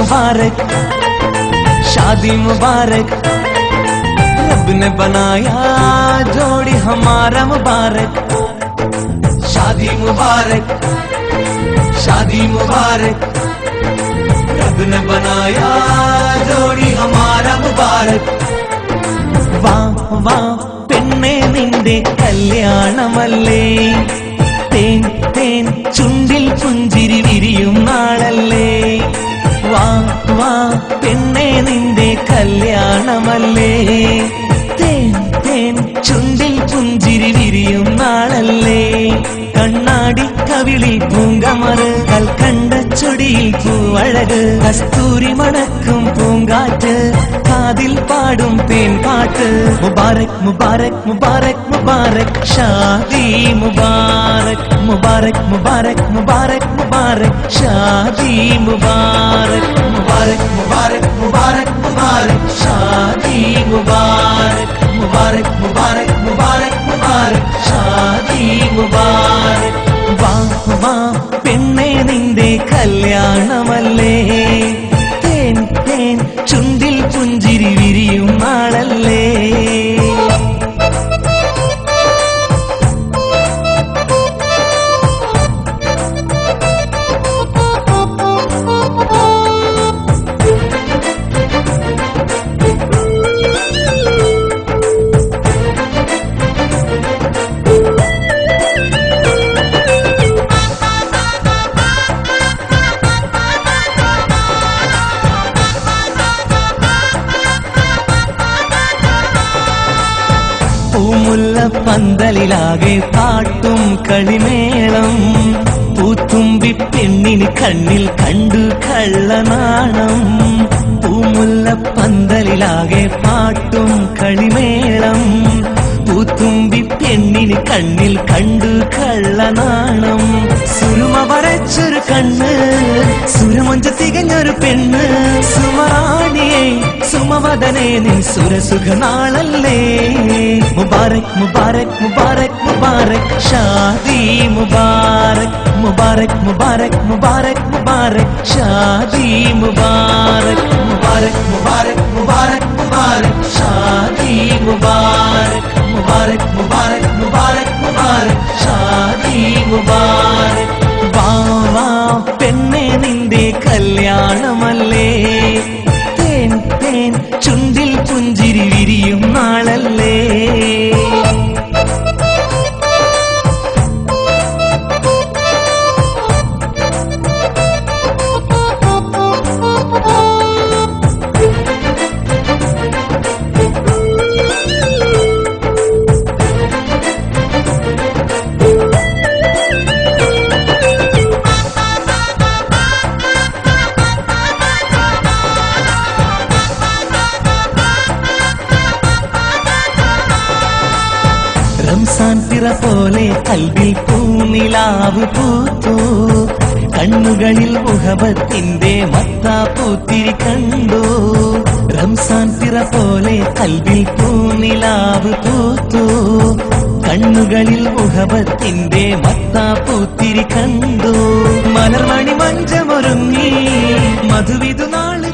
मुबारक, शादी मुबारक, रब ने बनाया जोड़ी हमारा मुबारक। शादी मुबारक, शादी मुबारक, रब ने बनाया जोड़ी हमारा मुबारक। वाह वाह പെണ്ണേ നിന്റെ കല്യാണമല്ലേ, തേൻ തേൻ ചുണ്ടിൽ പുഞ്ചിരി വിരിയും നാളല്ലേ. വാ വാ പെണ്ണേ നിന്റെ കല്യാണമല്ലേ, തേൻ തേൻ ചുണ്ടിൽ പുഞ്ചിരി വിരിയും നാളല്ലേ. കണ്ണാടി കവിളിൽ പൂങ്കമറ്, കൽക്കണ്ട ചൊടിയിൽ പൂവഴക്, കസ്തൂരി മണക്കും പൂങ്കാറ്റ്, കാതിൽ പാടും തേൻ പാട്ട്. മുബാരക് മുബാരക് മുബാരക് മുബാരക്, ഷാദി മുബാരക്. മുബാരക് മുബാരക് മുബാരക് മുബാരക്, ഷാദി മുബാരക്. മുബാരക് മുബാരക് മുബാരക് മുബാരക്, ഷാദി മുബാരക്. മുബാരക് മുബാരക് മുബാരക് മുബാരക്, ഷാദി മുബാരക്. വാ വാ പെണ്ണേ നിന്റെ കല്യാണമല്ലേ, തേൻ തേൻ ചുണ്ടിൽ പുഞ്ചിരി വിരിയും നാളല്ലേ. പൂമുല്ല പന്തലിലാകെ പാട്ടും കളിമേളം, പൂത്തുമ്പി പെണ്ണിന് കണ്ണിൽ കണ്ടു കള്ളനാണം. പൂമുല്ല പന്തലിലാകെ പാട്ടും കളിമേളം, പൂത്തുമ്പി പെണ്ണിന് കണ്ണിൽ കണ്ടു കള്ളനാണം. സുരുമ വരച്ചൊരു കണ്ണ്, സുരമൊഞ്ച തികഞ്ഞൊരു പെണ്ണ്, സുമറാണിയെ സുമവദനെ നിൻ സുരസുഖനാളല്ലേ. മുബാരക് മുബാരക് മുബാരക് മുബാരക്, ഷാദി മുബാരക്. മുബാരക് മുബാരക് മുബാരക് മുബാരക്, ഷാദി മുബാരക്. മുബാരക് മുബാരക് മുബാരക് മുബാരക്, ഷാദി മുബാരക്. മുബാരക് മുബാരക് മുബാരക് മുബാരക്, ഷാദി മുബാരക്. വാ വാ പെണ്ണേ നിന്റെ കല്യാണമല്ലേ, തേൻ തേൻ ചുണ്ടിൽ പുഞ്ചിരി വിരിയും നാളല്ലേ. റംസാൻ പിറ പോലെ കൽബിൽ പൂനിലാവ് പൂത്തു, കണ്ണുകളിൽ മുഹബത്തിന്റെ മത്താപ്പൂത്തിരി കണ്ടു. റംസാൻ പിറ പോലെ കൽബിൽ പൂനിലാവ് പൂത്തു, കണ്ണുകളിൽ മുഹബത്തിന്റെ മത്താപ്പൂത്തിരി കണ്ടു. മലർമണി മഞ്ചമൊരുങ്ങി മധുവിധു നാള്